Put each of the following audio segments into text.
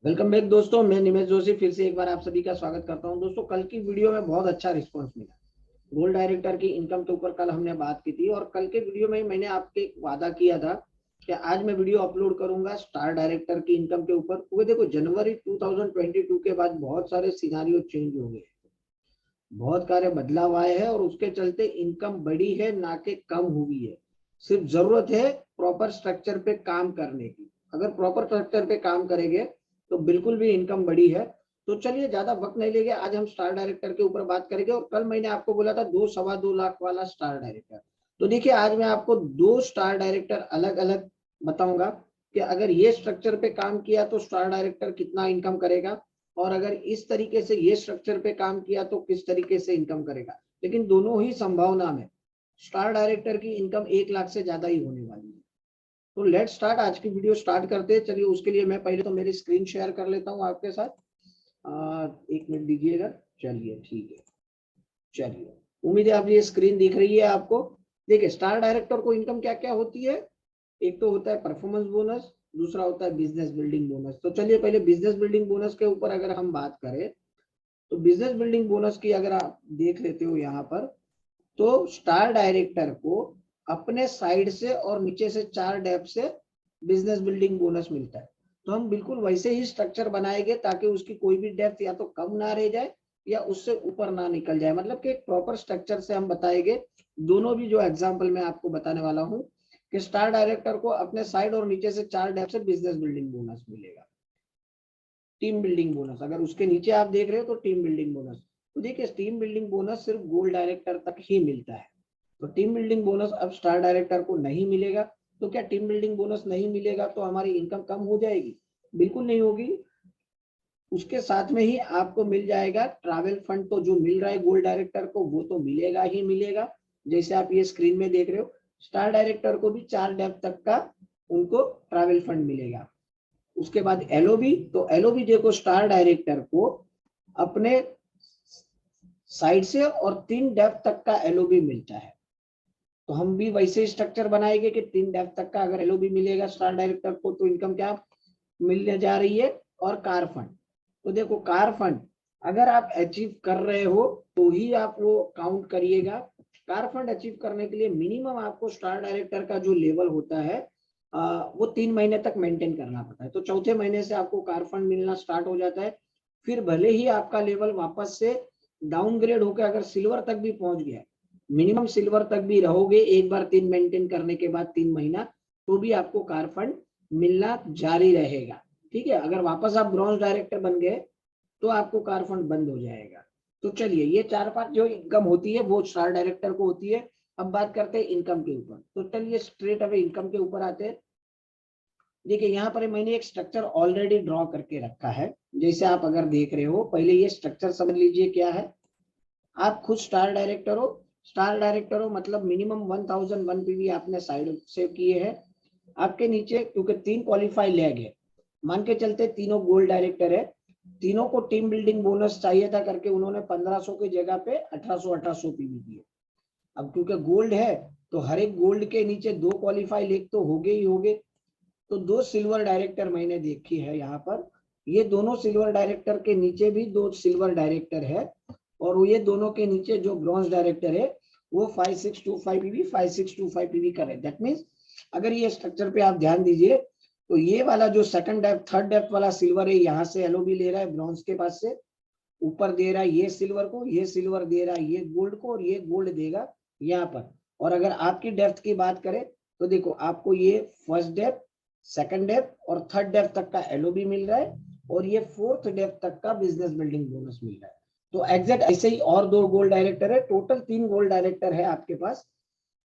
Welcome back दोस्तों, मैं निमेश जोशी फिर से एक बार आप सभी का स्वागत करता हूं। दोस्तों, कल की वीडियो में बहुत अच्छा रिस्पांस मिला। गोल्ड डायरेक्टर की इनकम के ऊपर कल हमने बात की थी और कल के वीडियो में मैंने आपके वादा किया था कि आज मैं वीडियो अपलोड करूंगा स्टार डायरेक्टर की इनकम के ऊपर। वो देखो, जनवरी 2022 के बाद बहुत सारे सिनारियो चेंज हो गए, बहुत सारे बदलाव आए हैं और उसके चलते इनकम बढ़ी है, ना कि कम हुई है। सिर्फ जरूरत है प्रॉपर स्ट्रक्चर पे काम करने की। अगर प्रॉपर स्ट्रक्चर पे काम करेंगे तो बिल्कुल भी इनकम बढ़ी है। तो चलिए, ज्यादा वक्त नहीं लेंगे, आज हम स्टार डायरेक्टर के ऊपर बात करेंगे। और कल मैंने आपको बोला था 2-2.25 लाख वाला स्टार डायरेक्टर। तो देखिए, आज मैं आपको दो स्टार डायरेक्टर अलग अलग बताऊंगा कि अगर ये स्ट्रक्चर पे काम किया तो स्टार डायरेक्टर कितना इनकम करेगा, और अगर इस तरीके से ये स्ट्रक्चर पे काम किया तो किस तरीके से इनकम करेगा। लेकिन दोनों ही संभावना में स्टार डायरेक्टर की इनकम 1 लाख से ज्यादा ही होने वाली है। तो लेट स्टार्ट, आज की वीडियो स्टार्ट करते हैं। चलिए, उसके लिए मैं पहले तो मेरी स्क्रीन शेयर कर लेता हूँ आपके साथ। 1 मिनट दीजिएगा। चलिए, ठीक है। चलिए, उम्मीद है आप ये स्क्रीन दिख रही है आपको। देखिए, स्टार डायरेक्टर को इनकम क्या क्या होती है। एक तो होता है परफॉर्मेंस बोनस, दूसरा होता है बिजनेस बिल्डिंग बोनस। तो चलिए, पहले बिजनेस बिल्डिंग बोनस के ऊपर अगर हम बात करें तो बिजनेस बिल्डिंग बोनस की अगर आप देख लेते हो यहाँ पर, तो स्टार डायरेक्टर को अपने साइड से और नीचे से 4 डेप से बिजनेस बिल्डिंग बोनस मिलता है। तो हम बिल्कुल वैसे ही स्ट्रक्चर बनाएंगे ताकि उसकी कोई भी डेप्थ या तो कम ना रह जाए या उससे ऊपर ना निकल जाए। मतलब कि एक प्रॉपर स्ट्रक्चर से हम बताएंगे। दोनों भी जो एग्जाम्पल मैं आपको बताने वाला हूँ कि स्टार डायरेक्टर को अपने साइड और नीचे से 4 डेप से बिजनेस बिल्डिंग बोनस मिलेगा। टीम बिल्डिंग बोनस अगर उसके नीचे आप देख रहे हो तो टीम बिल्डिंग बोनस। तो देखिए, टीम बिल्डिंग बोनस सिर्फ गोल्ड डायरेक्टर तक ही मिलता है। तो टीम बिल्डिंग बोनस अब स्टार डायरेक्टर को नहीं मिलेगा। तो क्या टीम बिल्डिंग बोनस नहीं मिलेगा तो हमारी इनकम कम हो जाएगी? बिल्कुल नहीं होगी। उसके साथ में ही आपको मिल जाएगा ट्रैवल फंड। तो जो मिल रहा है गोल्ड डायरेक्टर को वो तो मिलेगा ही मिलेगा। जैसे आप ये स्क्रीन में देख रहे हो, स्टार डायरेक्टर को भी 4 डेप तक का उनको ट्रैवल फंड मिलेगा। उसके बाद एलओबी, तो एलओबी देखो, स्टार डायरेक्टर को अपने साइड से और 3 डेप्थ तक का एलओबी मिलता है। तो हम भी वैसे स्ट्रक्चर बनाएंगे कि 3 डेप्थ तक का अगर एलओबी मिलेगा स्टार डायरेक्टर को तो इनकम क्या मिलने जा रही है। और कार फंड, तो देखो कार फंड अगर आप अचीव कर रहे हो तो ही आप वो काउंट करिएगा। कार फंड अचीव करने के लिए मिनिमम आपको स्टार डायरेक्टर का जो लेवल होता है वो 3 महीने तक मेंटेन करना पड़ता है। तो चौथे महीने से आपको कार फंड मिलना स्टार्ट हो जाता है। फिर भले ही आपका लेवल वापस से डाउनग्रेड होकर अगर सिल्वर तक भी पहुंच गया, मिनिमम सिल्वर तक भी रहोगे एक बार 3 मेंटेन करने के बाद 3 महीना, तो भी आपको कार फंड मिलना जारी रहेगा। ठीक है, अगर वापस आप ब्रॉन्ज डायरेक्टर बन गए तो आपको कार फंड बंद हो जाएगा। तो चलिए, ये 4-5 जो इनकम होती है वो स्टार डायरेक्टर को होती है। अब बात करते हैं इनकम के ऊपर। तो चलिए, स्ट्रेट अवे इनकम के ऊपर आते हैं। देखिए, यहाँ पर मैंने एक स्ट्रक्चर ऑलरेडी ड्रॉ करके रखा है। जैसे आप अगर देख रहे हो, पहले ये स्ट्रक्चर समझ लीजिए क्या है। आप खुद स्टार डायरेक्टर हो। स्टार डायरेक्टर हो मतलब मिनिमम 1001 पीवी आपने साइड से किए हैं। आपके नीचे क्योंकि 3 क्वालिफाई लैग है, मान के चलते तीनों गोल्ड डायरेक्टर है, तीनों को टीम बिल्डिंग बोनस चाहिए था करके उन्होंने 1500 की जगह पे 1800 पीवी दिए। अब क्योंकि गोल्ड है तो हर एक गोल्ड के नीचे 2 क्वालिफाई लेग तो होगे ही होगे। तो 2 सिल्वर डायरेक्टर मैंने देखी है यहाँ पर। ये दोनों सिल्वर डायरेक्टर के नीचे भी 2 सिल्वर डायरेक्टर है और ये दोनों के नीचे जो ब्रॉन्ज डायरेक्टर है वो 5625 पीवी 5625 पीवी का है। दैट मीन्स अगर ये स्ट्रक्चर पे आप ध्यान दीजिए तो ये वाला जो सेकंड डेप्थ थर्ड डेप्थ वाला सिल्वर है, यहाँ से एलओबी ले रहा है ब्रॉन्ज के पास से, ऊपर दे रहा है ये सिल्वर को, ये सिल्वर दे रहा है ये गोल्ड को, और ये गोल्ड देगा यहाँ पर। और अगर आपकी डेप्थ की बात करें तो देखो, आपको ये फर्स्ट डेप्थ, सेकंड डेप्थ और थर्ड डेप्थ तक का एलओबी मिल रहा है और ये फोर्थ डेप्थ तक का बिजनेस बिल्डिंग बोनस मिल रहा है। तो एग्जैक्ट ऐसे ही और 2 गोल्ड डायरेक्टर है, टोटल 3 गोल्ड डायरेक्टर है आपके पास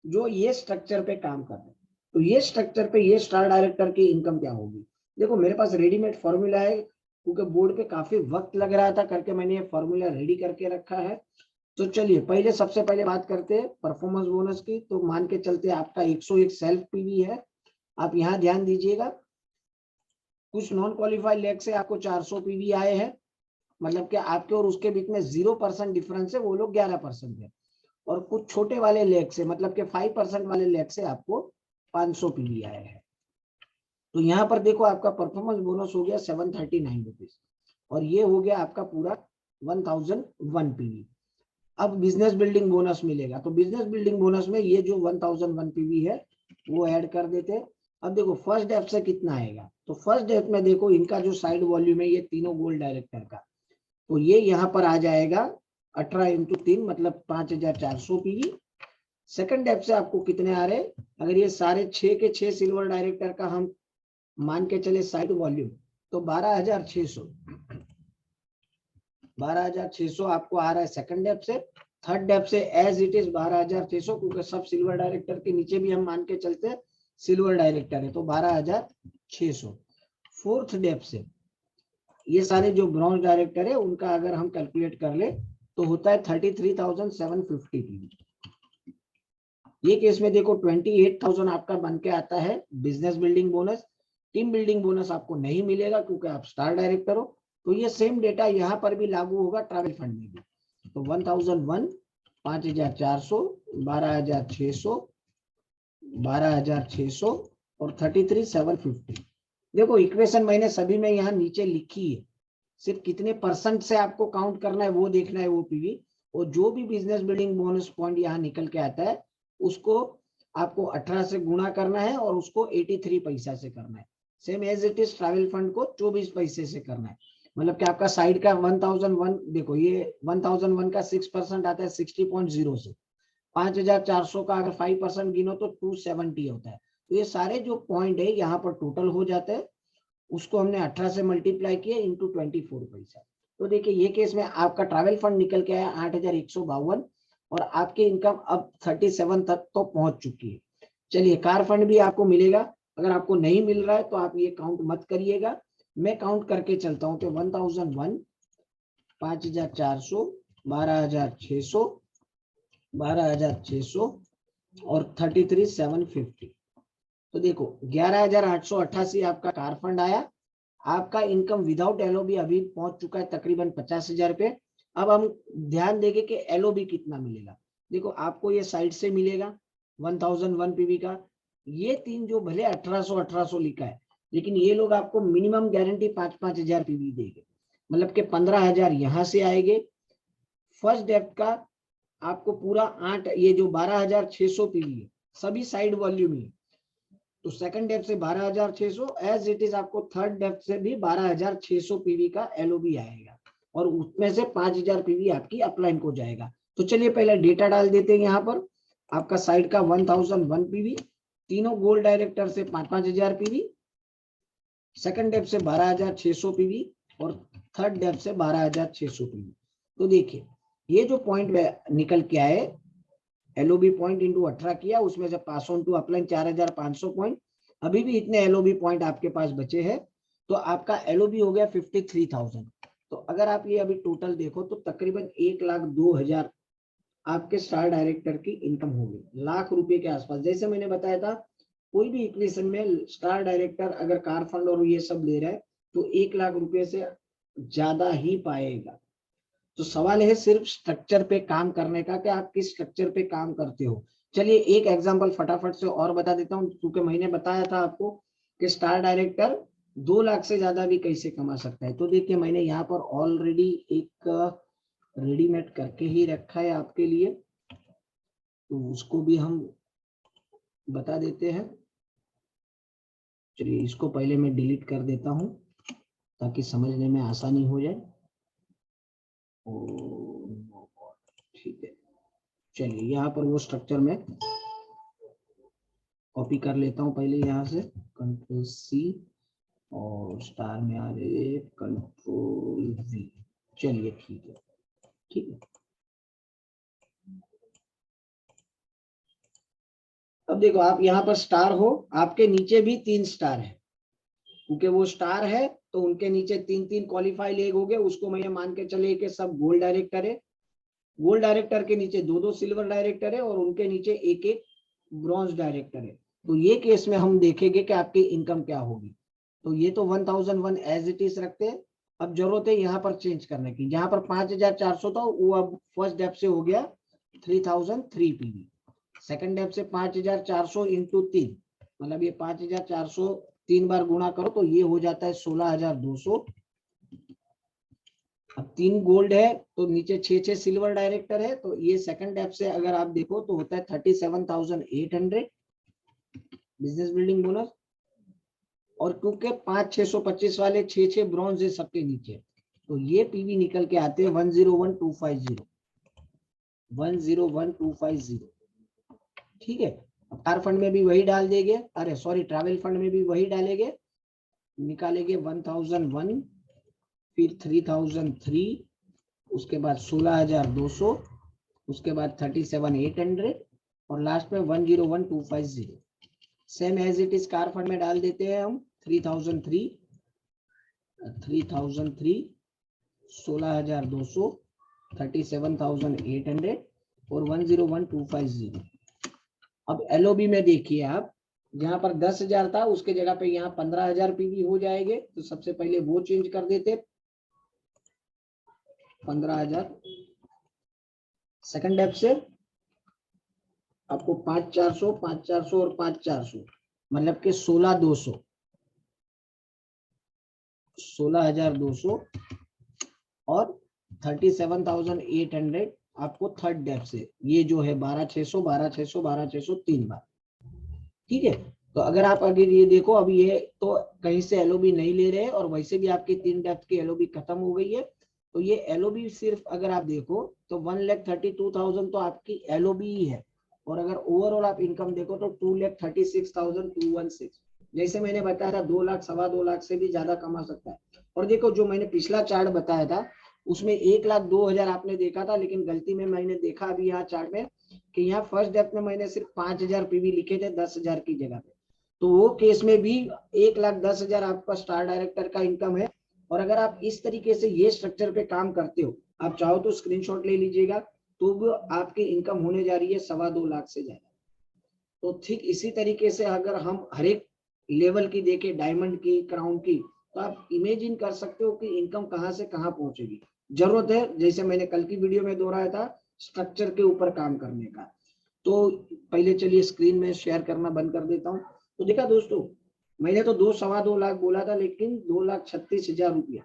जो ये स्ट्रक्चर पे काम कर रहे हैं। तो ये स्ट्रक्चर पे ये स्टार डायरेक्टर की इनकम क्या होगी। देखो, मेरे पास रेडीमेड फॉर्मूला है क्योंकि बोर्ड पे काफी वक्त लग रहा था करके मैंने ये फॉर्मूला रेडी करके रखा है। तो चलिए, पहले सबसे पहले बात करते हैं परफॉर्मेंस बोनस की। तो मान के चलते आपका 101 सेल्फ पीवी है। आप यहाँ ध्यान दीजिएगा, कुछ नॉन क्वालिफाइड लेग से आपको 400 पीवी आए हैं, मतलब कि आपके और उसके बीच में 0% डिफरेंस है, वो लोग 11% है। और कुछ छोटे वाले लेग से मतलब कि 5% वाले लेग से आपको 500 पीवी आए हैं। तो यहाँ पर देखो आपका परफॉर्मेंस बोनस हो गया 739 रुपीज और ये हो गया आपका पूरा 1001 पीवी। अब बिजनेस बिल्डिंग बोनस मिलेगा, तो बिजनेस बिल्डिंग बोनस में ये जो 1001 पीवी है वो ऐड कर देते हैं। अब देखो फर्स्ट डेप से कितना आएगा, तो फर्स्ट डेप में देखो इनका जो साइड वॉल्यूम है ये तीनों गोल्ड डायरेक्टर का, तो ये यहाँ पर आ जाएगा 18 इंटू 3 मतलब 5400 पीवी। सेकंड डेप से आपको कितने आ रहे, अगर ये सारे 6 के 6 सिल्वर डायरेक्टर का हम मान के चले साइड वॉल्यूम, तो 12,600 आपको आ रहा है सेकंड डेप से। थर्ड डेप से एज इट इज 12,600, क्योंकि सब सिल्वर डायरेक्टर के नीचे भी हम मान के चलते हैं सिल्वर डायरेक्टर है, तो 12,600। फोर्थ डेप से ये सारे जो ब्रॉन्ज डायरेक्टर है उनका अगर हम कैलकुलेट कर ले तो होता है 33,750 पीवी। ये केस में देखो 28,000 आपका बन के आता है business building bonus. Team building bonus आपको नहीं मिलेगा क्योंकि आप स्टार डायरेक्टर हो, तो ये सेम डेटा यहाँ पर भी लागू होगा ट्रैवल फंड में भी। तो 1001, 5,400, 12,600, 12,600 और 33,750। देखो इक्वेशन मैंने सभी में यहाँ नीचे लिखी है, सिर्फ कितने परसेंट से आपको काउंट करना है वो देखना है वो पीवी, और जो भी बिजनेस बिल्डिंग बोनस पॉइंट यहाँ निकल के आता है उसको आपको 18 से गुणा करना है और उसको 83 पैसा से करना है। Same as it is travel fund को 24 पैसे से करना है, मतलब कि आपका साइड का 1001 देखो ये 1001 का 6% आता है 60.0 से, 5,400 का अगर 5% गिनो तो 270 होता है। तो ये सारे जो पॉइंट है यहाँ पर टोटल हो जाते हैं, उसको हमने 18 से मल्टीप्लाई किया इंटू 24 पैसा। तो देखिए ये केस में आपका ट्रैवल फंड निकल के आया 8,152 और आपकी इनकम अब 37 तक तो पहुंच चुकी है। चलिए कार फंड भी आपको मिलेगा, अगर आपको नहीं मिल रहा है तो आप ये काउंट मत करिएगा, मैं काउंट करके चलता हूँ। तो 1001, 5,400, 12,600, 12,600 और 33,750। तो देखो 11,888 आपका कार फंड आया। आपका इनकम विदाउट एलओबी अभी पहुंच चुका है तकरीबन 50,000 पे। अब हम ध्यान देंगे कि एलओबी कितना मिलेगा। देखो आपको ये साइड से मिलेगा 1001 पीवी का, ये तीन जो भले 1800 लिखा है लेकिन ये लोग आपको मिनिमम गारंटी 5,000 पीवी देंगे, मतलब कि 15,000 यहाँ से आएंगे। फर्स्ट डेप्थ का आपको पूरा 8, ये जो 12,600 पीवी है सभी साइड वॉल्यूम ही, तो सेकंड डेप्थ से 12,600 एज इट इज आपको थर्ड डेप्थ से भी 12,600 पीवी का एलओबी आएगा और उसमें से 5,000 पीवी आपकी अपलाइन को जाएगा। तो चलिए पहले डेटा डाल देते हैं यहाँ पर। आपका साइड का 1001 पीवी, तीनों गोल्ड डायरेक्टर से 5,000 पीवी, सेकंड डेप्थ से 12,600 पीवी और थर्ड डेप्थ से 12,600 पीवी। तो देखिए ये जो पॉइंट निकल के आए एलओबी पॉइंट इंटू 18 किया, उसमें से pass on to upline 4,500 point, अभी भी इतने एलओबी पॉइंट आपके पास बचे हैं, तो आपका एलओबी हो गया 53,000। तो अगर आप ये अभी टोटल देखो तो तकरीबन 1,02,000 आपके स्टार डायरेक्टर की इनकम होगी, लाख रुपए के आसपास। जैसे मैंने बताया था कोई भी इक्वेशन में स्टार डायरेक्टर अगर कार फंड और ये सब ले रहा है तो 1 लाख रुपए से ज्यादा ही पाएगा। तो सवाल है सिर्फ स्ट्रक्चर पे काम करने का कि आप किस स्ट्रक्चर पे काम करते हो। चलिए एक एग्जांपल फटाफट से और बता देता हूँ, क्योंकि मैंने बताया था आपको कि स्टार डायरेक्टर 2 लाख से ज्यादा भी कैसे कमा सकता है। तो देखिए मैंने यहाँ पर ऑलरेडी एक रेडीमेड करके ही रखा है आपके लिए, तो उसको भी हम बता देते हैं। चलिए इसको पहले मैं डिलीट कर देता हूँ ताकि समझने में आसानी हो जाए। ठीक है, चलिए यहाँ पर वो स्ट्रक्चर में कॉपी कर लेता हूँ पहले, यहाँ से कंट्रोल सी और स्टार में आ रहे कंट्रोल वी। चलिए ठीक है, ठीक है। अब देखो आप यहाँ पर स्टार हो, आपके नीचे भी 3 स्टार है, क्योंकि वो स्टार है तो उनके नीचे 3-3 क्वालिफाई लेग हो गए, उसको मैं मान के चले कि सब गोल्ड डायरेक्टर है। गोल्ड डायरेक्टर के नीचे 2-2 सिल्वर डायरेक्टर है और उनके नीचे 1-1 ब्रॉन्ज डायरेक्टर है। तो ये केस में हम देखेंगे कि आपकी इनकम क्या होगी। तो ये तो 1001 एज इट इज रखते हैं। अब जरूरत है यहाँ पर चेंज करने की, जहां पर 5,400 था वो अब फर्स्ट डेप से हो गया 3,003 पीवी, सेकंड डेप से 5,400 इंटू 3 मतलब ये 5,400 3 बार गुणा करो तो ये हो जाता है 16,200। अब 3 गोल्ड है तो नीचे 6 सिल्वर डायरेक्टर है, तो ये सेकंड डेप्थ से अगर आप देखो तो होता है 37,800 बिजनेस बिल्डिंग बोनस। और क्योंकि 5,625 वाले 6 ब्रॉन्ज है सबके नीचे, तो ये पीवी निकल के आते हैं 101,250 101,250। ठीक है, कार फंड में भी वही डाल देंगे, अरे सॉरी ट्रैवल फंड में भी वही डालेंगे, निकालेंगे 1001, फिर 3003, उसके बाद 16,200, उसके बाद 37,800 और लास्ट में 101,250। Same as it is car fund में डाल देते हैं हम 3003, 16,200, 37,800 और 101,250। अब एलओबी में देखिए आप, यहाँ पर 10,000 था उसके जगह पे यहाँ 15,000 पीवी हो जाएंगे, तो सबसे पहले वो चेंज कर देते 15,000। सेकंड डेप से आपको 5,400, 5,400 और 5,400 मतलब के 16,200, 16,200 और 37,800 आपको थर्ड डेप से, ये जो है 12,600, 12,600, 12,600 3 बार। ठीक है, तो अगर आप अगर ये देखो, अभी ये तो कहीं से एलओबी नहीं ले रहे और वैसे भी आपकी 3 डेप्थ की एलओबी खत्म हो गई है, तो ये एलओबी सिर्फ अगर आप देखो तो 1,32,000 तो आपकी एलओबी ही है, और अगर ओवरऑल आप इनकम देखो तो 2,36,216। जैसे मैंने बताया था 2 लाख, 2.25 लाख से भी ज्यादा कमा सकता है। और देखो जो मैंने पिछला चार्ट बताया था उसमें 1,02,000 आपने देखा था, लेकिन गलती में मैंने देखा अभी यहाँ चार्ट में कि यहाँ फर्स्ट डेप्थ में मैंने सिर्फ 5,000 पीवी लिखे थे 10,000 की जगह पे, तो वो केस में भी 1,10,000 आपका स्टार डायरेक्टर का इनकम है। और अगर आप इस तरीके से ये स्ट्रक्चर पे काम करते हो, आप चाहो तो स्क्रीनशॉट ले लीजिएगा, तो वो आपकी इनकम होने जा रही है 2.25 लाख से ज्यादा। तो ठीक इसी तरीके से अगर हम हर एक लेवल की देखें, डायमंड की, क्राउन की, तो आप इमेजिन कर सकते हो कि इनकम कहाँ से कहाँ पहुंचेगी। जरूरत है, जैसे मैंने कल की वीडियो में दोहराया था, स्ट्रक्चर के ऊपर काम करने का। तो पहले चलिए स्क्रीन में शेयर करना बंद कर देता हूँ। तो देखा दोस्तों, मैंने तो 2.25 लाख बोला था, लेकिन 2,36,000 रुपया,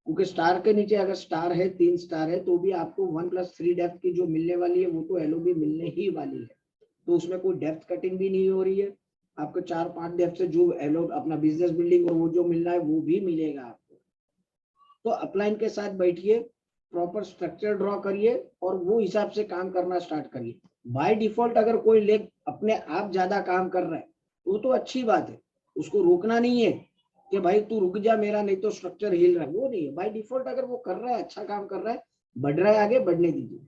क्योंकि स्टार के नीचे अगर स्टार है, 3 स्टार है, तो भी आपको 1+3 डेप्थ की जो मिलने वाली है वो तो एलओबी मिलने ही वाली है। तो उसमें कोई डेप्थ कटिंग भी नहीं हो रही है, आपको 4-5 डेप्थ से जो एलो अपना बिजनेस बिल्डिंग और वो जो मिलना है वो भी मिलेगा आपको। तो अपलाइन के साथ बैठिए, प्रॉपर स्ट्रक्चर ड्रॉ करिए और वो हिसाब से काम करना स्टार्ट करिए। बाय डिफॉल्ट अगर कोई लेग अपने आप ज्यादा काम कर रहा है वो तो अच्छी बात है, उसको रोकना नहीं है कि भाई तू रुक जा मेरा, नहीं तो स्ट्रक्चर हिल रहा है, वो नहीं है। बाय डिफॉल्ट अगर वो कर रहा है, अच्छा काम कर रहा है, बढ़ रहा है, आगे बढ़ने दीजिए।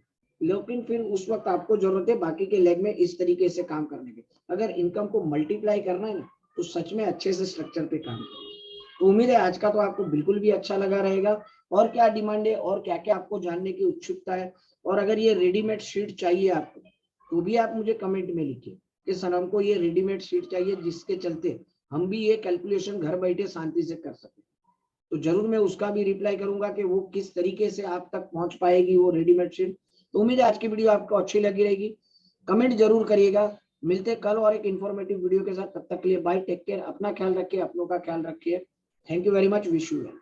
लेकिन फिर उस वक्त आपको जरूरत है बाकी के लेग में इस तरीके से काम करने की। अगर इनकम को मल्टीप्लाई करना है ना, तो सच में अच्छे से स्ट्रक्चर पे काम करें। तो उम्मीद है आज का तो आपको बिल्कुल भी अच्छा लगा रहेगा। और क्या डिमांड है और क्या क्या आपको जानने की उत्सुकता है, और अगर ये रेडीमेड शीट चाहिए आपको, तो भी आप मुझे कमेंट में लिखिए कि सर हमको ये रेडीमेड शीट चाहिए, जिसके चलते हम भी ये कैलकुलेशन घर बैठे शांति से कर सके। तो जरूर मैं उसका भी रिप्लाई करूंगा कि वो किस तरीके से आप तक पहुंच पाएगी वो रेडीमेड शीट। तो उम्मीद है आज की वीडियो आपको अच्छी लगी रहेगी, कमेंट जरूर करिएगा। मिलते कल और एक इंफॉर्मेटिव वीडियो के साथ, तब तक के लिए बाय, टेक केयर, अपना ख्याल रखिए, अपनों का ख्याल रखिए। Thank you very much, wish you well.